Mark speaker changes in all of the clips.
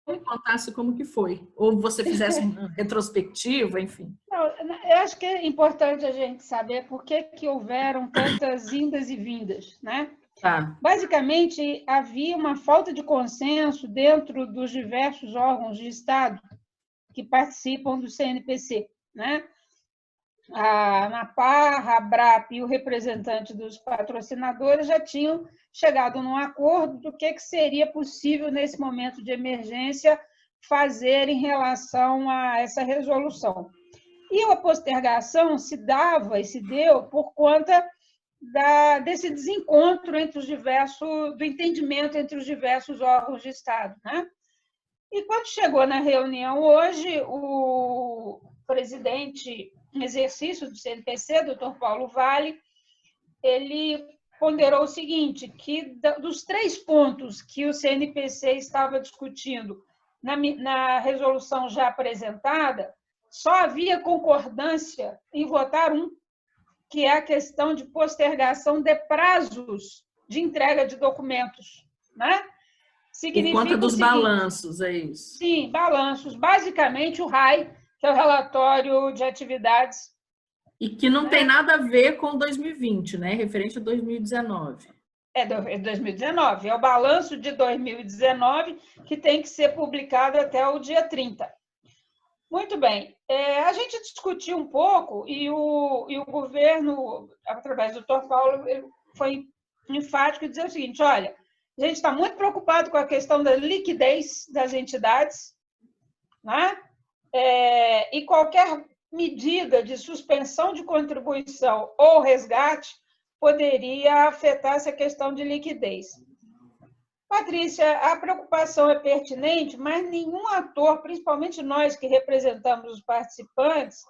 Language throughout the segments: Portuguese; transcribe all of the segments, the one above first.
Speaker 1: me contasse como que foi. Ou você fizesse uma retrospectiva, enfim.
Speaker 2: Não, eu acho que é importante a gente saber por que houveram tantas indas e vindas, né?
Speaker 1: Tá.
Speaker 2: Basicamente, havia uma falta de consenso dentro dos diversos órgãos de Estado que participam do CNPC, né? A ANAPAR, a ABRAP e o representante dos patrocinadores já tinham chegado num acordo do que seria possível, nesse momento de emergência, fazer em relação a essa resolução. E a postergação se dava e se deu por conta desse desencontro entre os diversos, do entendimento entre os diversos órgãos de Estado, né? E quando chegou na reunião hoje, o presidente em exercício do CNPC, doutor Paulo Vale, ele ponderou o seguinte, que dos 3 pontos que o CNPC estava discutindo na resolução já apresentada, só havia concordância em votar um, que é a questão de postergação de prazos de entrega de documentos, né?
Speaker 1: Por conta dos balanços, é isso?
Speaker 2: Sim, balanços. Basicamente, o RAI, que é o relatório de atividades.
Speaker 1: E que não tem nada a ver com 2020, né? Referente a 2019.
Speaker 2: É 2019. É o balanço de 2019 que tem que ser publicado até o dia 30. Muito bem. A gente discutiu um pouco e o governo, através do doutor Paulo, foi enfático em dizer o seguinte, olha, a gente está muito preocupado com a questão da liquidez das entidades, né? E qualquer medida de suspensão de contribuição ou resgate poderia afetar essa questão de liquidez. Patrícia, a preocupação é pertinente, mas nenhum ator, principalmente nós que representamos os participantes,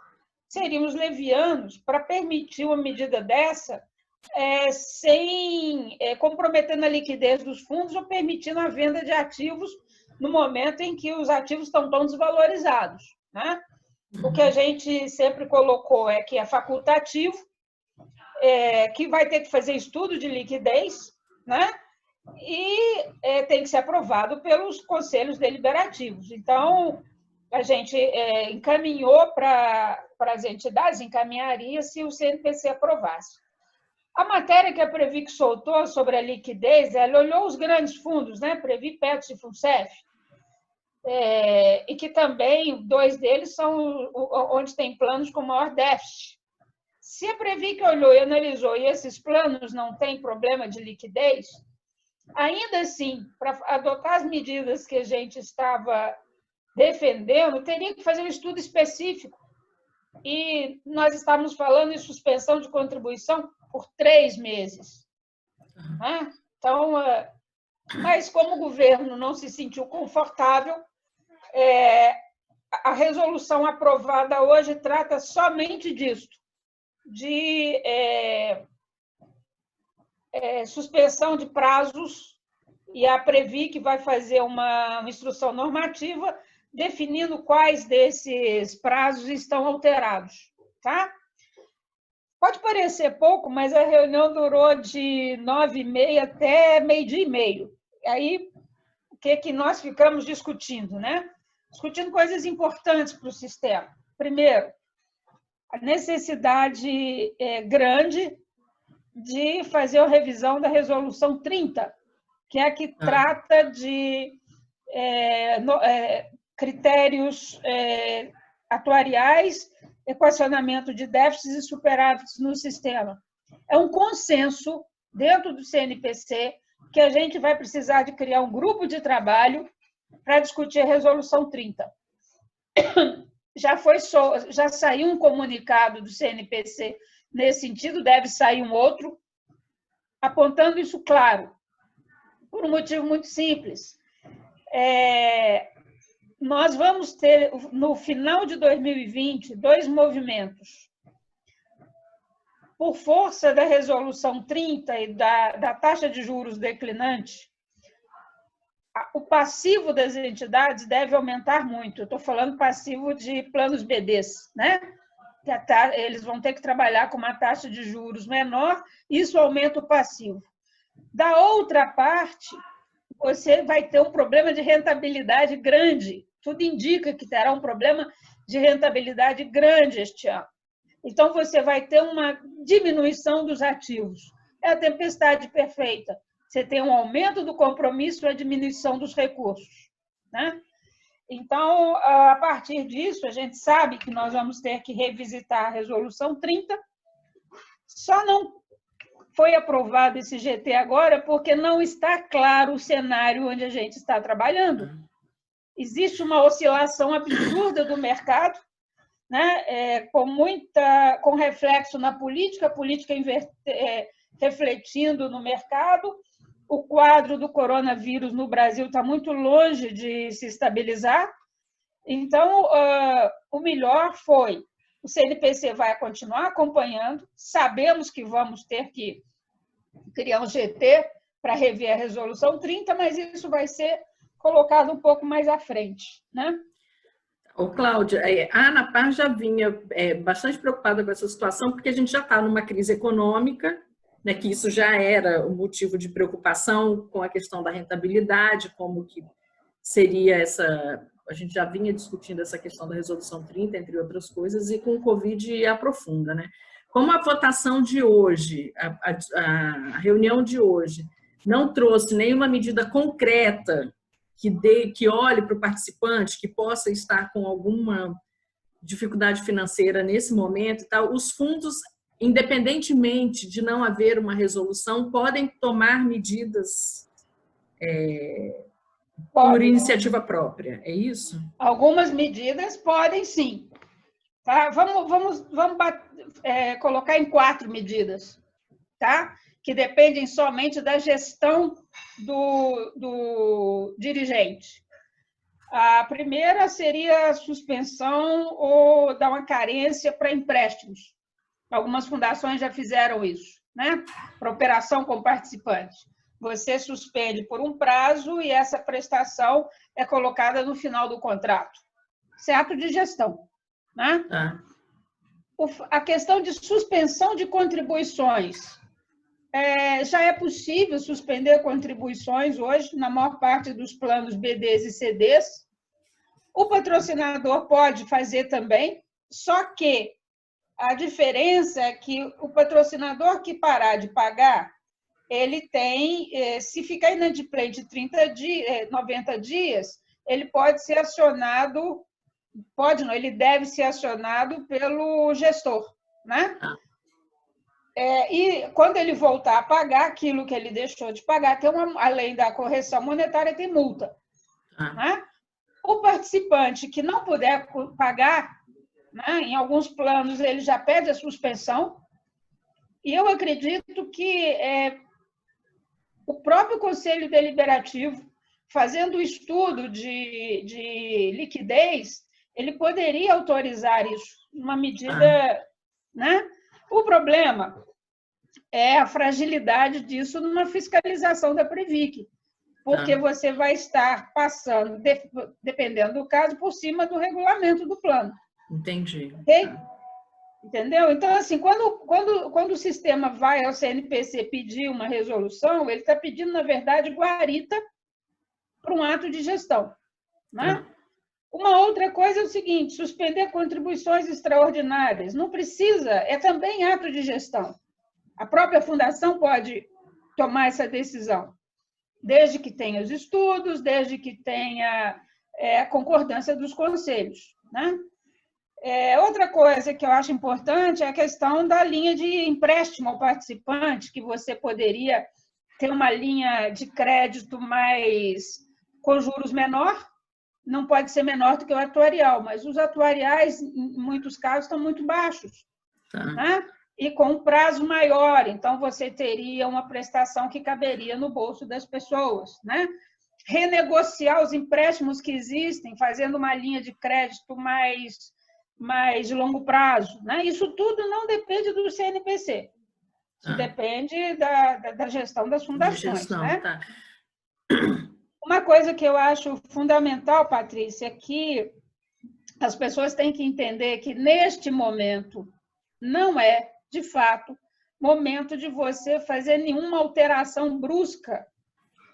Speaker 2: seríamos levianos para permitir uma medida dessa sem comprometendo a liquidez dos fundos ou permitindo a venda de ativos no momento em que os ativos estão tão desvalorizados, né? O que a gente sempre colocou é que é facultativo, que vai ter que fazer estudo de liquidez, né? E tem que ser aprovado pelos conselhos deliberativos. Então, a gente encaminhou para as entidades, encaminharia se o CNPC aprovasse. A matéria que a Previ soltou sobre a liquidez, ela olhou os grandes fundos, né? Previ, Petros e Funcef, e que também 2 deles são onde tem planos com maior déficit. Se a Previ que olhou e analisou e esses planos não têm problema de liquidez, ainda assim, para adotar as medidas que a gente estava defendendo, teria que fazer um estudo específico. E nós estávamos falando em suspensão de contribuição por 3 meses. Né? Então, mas como o governo não se sentiu confortável, a resolução aprovada hoje trata somente disso, de suspensão de prazos, e a Previ que vai fazer uma instrução normativa definindo quais desses prazos estão alterados. Tá? Pode parecer pouco, mas a reunião durou de 9h30 até 12h30. Aí, o que nós ficamos discutindo, né? Discutindo coisas importantes para o sistema. Primeiro, a necessidade grande de fazer a revisão da Resolução 30, que é a que trata de critérios atuariais, equacionamento de déficits e superávites no sistema. É um consenso dentro do CNPC que a gente vai precisar de criar um grupo de trabalho para discutir a Resolução 30. Já saiu um comunicado do CNPC nesse sentido, deve sair um outro, apontando isso claro, por um motivo muito simples. Nós vamos ter, no final de 2020, 2 movimentos. Por força da Resolução 30 e da taxa de juros declinante, o passivo das entidades deve aumentar muito. Eu estou falando passivo de planos BDs, né? Eles vão ter que trabalhar com uma taxa de juros menor, isso aumenta o passivo. Da outra parte, você vai ter um problema de rentabilidade grande. Tudo indica que terá um problema de rentabilidade grande este ano. Então, você vai ter uma diminuição dos ativos. É a tempestade perfeita. Você tem um aumento do compromisso e a diminuição dos recursos, né? Então, a partir disso, a gente sabe que nós vamos ter que revisitar a Resolução 30. Só não foi aprovado esse GT agora porque não está claro o cenário onde a gente está trabalhando. Existe uma oscilação absurda do mercado, né? Com reflexo na política, a política refletindo no mercado. O quadro do coronavírus no Brasil está muito longe de se estabilizar. Então, o melhor foi: o CNPC vai continuar acompanhando, sabemos que vamos ter que criar um GT para rever a Resolução 30, mas isso vai ser colocado um pouco mais à frente, né?
Speaker 1: Ô, Cláudia, a ANAPAR já vinha bastante preocupada com essa situação, porque a gente já está numa crise econômica, né, que isso já era um motivo de preocupação com a questão da rentabilidade, como que seria essa... A gente já vinha discutindo essa questão da Resolução 30, entre outras coisas, e com o Covid aprofunda, né? Como a votação de hoje, a reunião de hoje, não trouxe nenhuma medida concreta que olhe para o participante, que possa estar com alguma dificuldade financeira nesse momento e tal, os fundos, independentemente de não haver uma resolução, podem tomar medidas por iniciativa própria, é isso?
Speaker 2: Algumas medidas podem, sim. Tá? Vamos colocar em 4 medidas, tá? Que dependem somente da gestão do dirigente. A primeira seria a suspensão ou dar uma carência para empréstimos. Algumas fundações já fizeram isso, né? Para operação com participante. Você suspende por um prazo e essa prestação é colocada no final do contrato. Isso é ato de gestão, né? A questão de suspensão de contribuições. Já é possível suspender contribuições hoje na maior parte dos planos BDs e CDs. O patrocinador pode fazer também, só que a diferença é que o patrocinador que parar de pagar, ele tem, se ficar inadimplente 90 dias, ele pode ser acionado, ele deve ser acionado pelo gestor, né? E quando ele voltar a pagar aquilo que ele deixou de pagar, além da correção monetária, tem multa. Né? O participante que não puder pagar, né, em alguns planos, ele já pede a suspensão, e eu acredito que o próprio Conselho Deliberativo, fazendo o estudo de liquidez, ele poderia autorizar isso, uma medida... Né? O problema é a fragilidade disso numa fiscalização da Previc, porque você vai estar passando, dependendo do caso, por cima do regulamento do plano.
Speaker 1: Entendi.
Speaker 2: Okay? Entendeu? Então, assim, quando o sistema vai ao CNPC pedir uma resolução, ele está pedindo, na verdade, guarita para um ato de gestão. Né? Uma outra coisa é o seguinte: suspender contribuições extraordinárias. Não precisa, é também ato de gestão. A própria fundação pode tomar essa decisão, desde que tenha os estudos, desde que tenha a concordância dos conselhos. Né? Outra coisa que eu acho importante é a questão da linha de empréstimo ao participante, que você poderia ter uma linha de crédito com juros menor. Não pode ser menor do que o atuarial, mas os atuariais, em muitos casos, estão muito baixos. Né? E com um prazo maior, então você teria uma prestação que caberia no bolso das pessoas. Né? Renegociar os empréstimos que existem, fazendo uma linha de crédito mais de longo prazo. Né? Isso tudo não depende do CNPC. Isso depende da gestão das fundações. Né? Uma coisa que eu acho fundamental, Patrícia, é que as pessoas têm que entender que, neste momento, não é, de fato, momento de você fazer nenhuma alteração brusca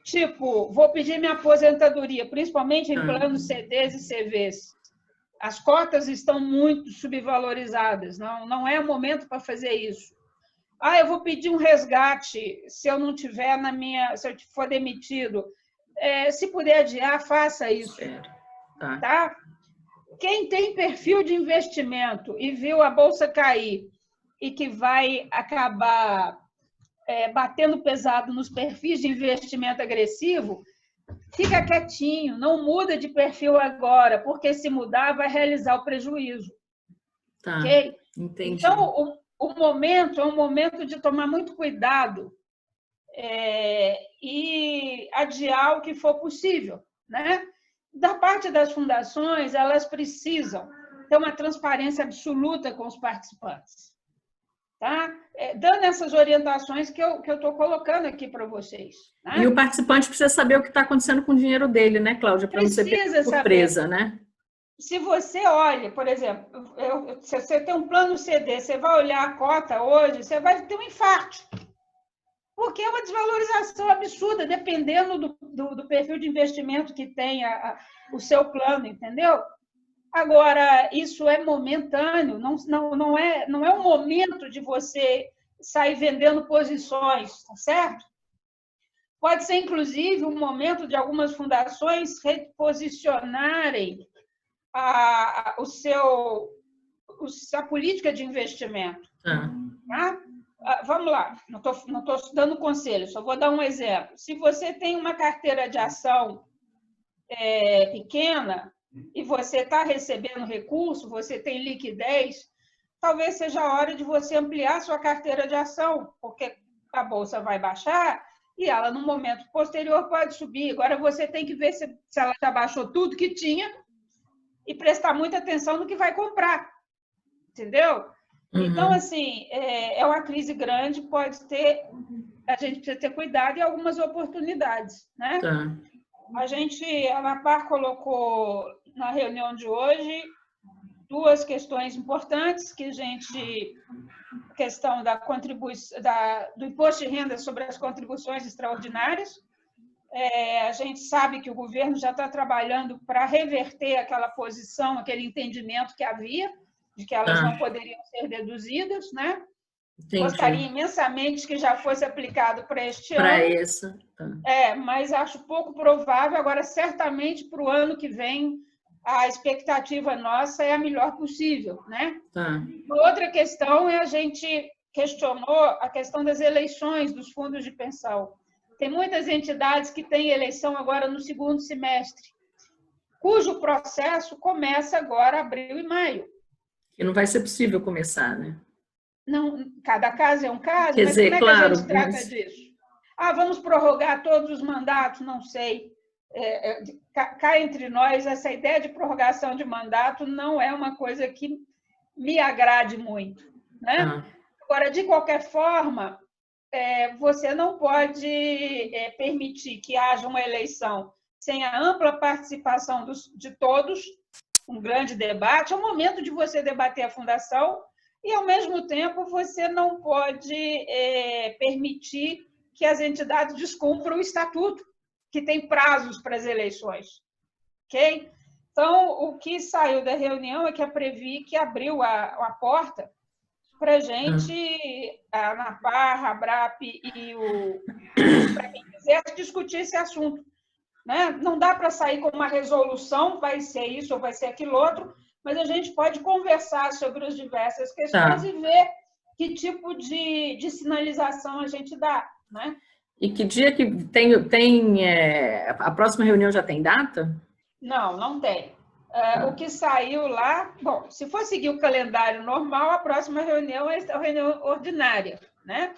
Speaker 2: Tipo, vou pedir minha aposentadoria, principalmente em planos CDs e CVs. As cotas estão muito subvalorizadas, não é o momento para fazer isso. Eu vou pedir um resgate se eu não tiver se eu for demitido. Se puder adiar, faça isso. Tá? Quem tem perfil de investimento e viu a bolsa cair e que vai acabar batendo pesado nos perfis de investimento agressivo, fica quietinho, não muda de perfil agora, porque se mudar vai realizar o prejuízo.
Speaker 1: Tá,
Speaker 2: ok?
Speaker 1: Entendi.
Speaker 2: Então, o momento é um momento de tomar muito cuidado e adiar o que for possível, né? Da parte das fundações, elas precisam ter uma transparência absoluta com os participantes, tá? Dando essas orientações que eu estou colocando aqui para vocês. Né?
Speaker 1: E o participante precisa saber o que está acontecendo com o dinheiro dele, né, Cláudia? Para não ser surpresa, né?
Speaker 2: Se você olha, por exemplo, se você tem um plano CD, você vai olhar a cota hoje, você vai ter um infarto. Porque é uma desvalorização absurda, dependendo do perfil de investimento que tem o seu plano, entendeu? Agora, isso é momentâneo, não é um momento de você sair vendendo posições, tá certo? Pode ser, inclusive, um momento de algumas fundações reposicionarem a política de investimento. Tá? Vamos lá, não estou dando conselho, só vou dar um exemplo. Se você tem uma carteira de ação pequena e você está recebendo recurso, você tem liquidez, talvez seja a hora de você ampliar sua carteira de ação, porque a bolsa vai baixar e ela, no momento posterior, pode subir. Agora, você tem que ver se ela já baixou tudo que tinha e prestar muita atenção no que vai comprar. Entendeu? Então, assim, é uma crise grande, a gente precisa ter cuidado e algumas oportunidades, né? A ANAPAR colocou na reunião de hoje 2 questões importantes, a questão do imposto de renda sobre as contribuições extraordinárias. A gente sabe que o governo já está trabalhando para reverter aquela posição, aquele entendimento que havia, de que elas não poderiam ser deduzidas, né? Entendi. Gostaria imensamente que já fosse aplicado para este ano. Para
Speaker 1: esse.
Speaker 2: Mas acho pouco provável. Agora, certamente, para o ano que vem, a expectativa nossa é a melhor possível, né? Outra questão a gente questionou a questão das eleições dos fundos de pensão. Tem muitas entidades que têm eleição agora no segundo semestre, cujo processo começa agora abril e maio.
Speaker 1: E não vai ser possível começar, né?
Speaker 2: Não, cada caso é um caso,
Speaker 1: Quer dizer,
Speaker 2: como é que a gente trata disso? Vamos prorrogar todos os mandatos? Não sei. Cá entre nós, essa ideia de prorrogação de mandato não é uma coisa que me agrade muito, né? Agora, de qualquer forma, você não pode permitir que haja uma eleição sem a ampla participação de todos, um grande debate. É o momento de você debater a fundação e, ao mesmo tempo, você não pode permitir que as entidades descumpram o estatuto, que tem prazos para as eleições. Ok? Então, o que saiu da reunião é que a Previ que abriu a porta para a gente, a ANAPAR, a ABRAP e para quem quiser discutir esse assunto. Né? Não dá para sair com uma resolução, vai ser isso ou vai ser aquilo outro, mas a gente pode conversar sobre as diversas questões e ver que tipo de sinalização a gente dá. Né?
Speaker 1: E que dia que tem a próxima reunião já tem data?
Speaker 2: Não tem. O que saiu lá, bom, se for seguir o calendário normal, a próxima reunião é a reunião ordinária, né?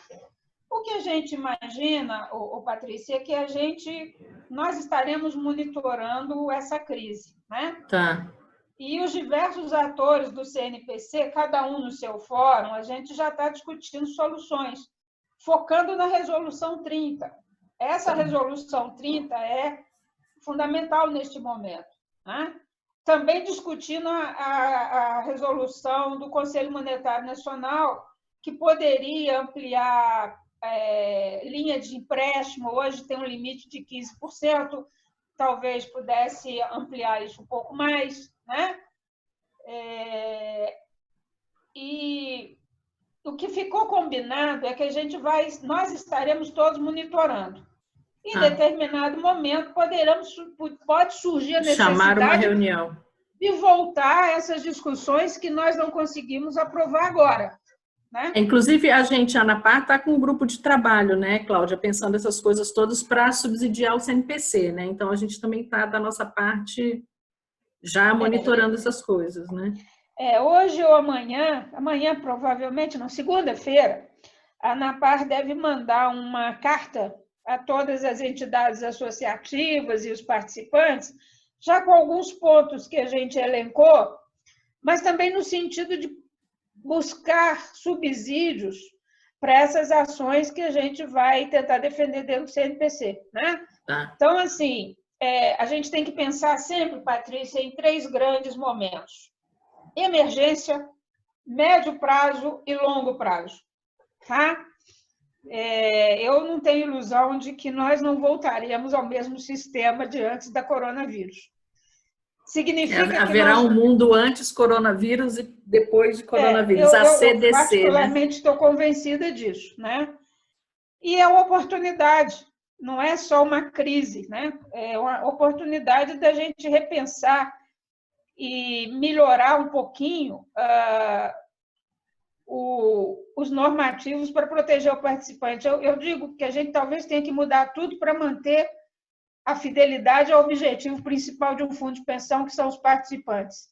Speaker 2: O que a gente imagina, Patrícia, é que nós estaremos monitorando essa crise, né? E os diversos atores do CNPC, cada um no seu fórum, a gente já está discutindo soluções, focando na Resolução 30. Essa Resolução 30 é fundamental neste momento, né? Também discutindo a resolução do Conselho Monetário Nacional, que poderia ampliar linha de empréstimo, hoje tem um limite de 15%, talvez pudesse ampliar isso um pouco mais, né? E o que ficou combinado é que nós estaremos todos monitorando. Em determinado momento, pode surgir a necessidade
Speaker 1: chamar uma reunião
Speaker 2: de voltar a essas discussões que nós não conseguimos aprovar agora. Né?
Speaker 1: Inclusive, a gente, a ANAPAR, está com um grupo de trabalho, né, Cláudia, pensando essas coisas todas para subsidiar o CNPC, né? Então, a gente também está, da nossa parte, já monitorando essas coisas, né?
Speaker 2: Hoje ou amanhã provavelmente, não, segunda-feira, a ANAPAR deve mandar uma carta a todas as entidades associativas e os participantes, já com alguns pontos que a gente elencou, mas também no sentido de buscar subsídios para essas ações que a gente vai tentar defender dentro do CNPC. Né? Então, assim, a gente tem que pensar sempre, Patrícia, em 3 grandes momentos. Emergência, médio prazo e longo prazo. Tá? Eu não tenho ilusão de que nós não voltaremos ao mesmo sistema de antes da coronavírus. Significa que
Speaker 1: haverá um mundo antes coronavírus e depois de coronavírus, a CDC.
Speaker 2: Eu particularmente estou convencida disso. Né? E é uma oportunidade, não é só uma crise, né? É uma oportunidade da gente repensar e melhorar um pouquinho os normativos para proteger o participante. Eu digo que a gente talvez tenha que mudar tudo para manter a fidelidade ao objetivo principal de um fundo de pensão, que são os participantes.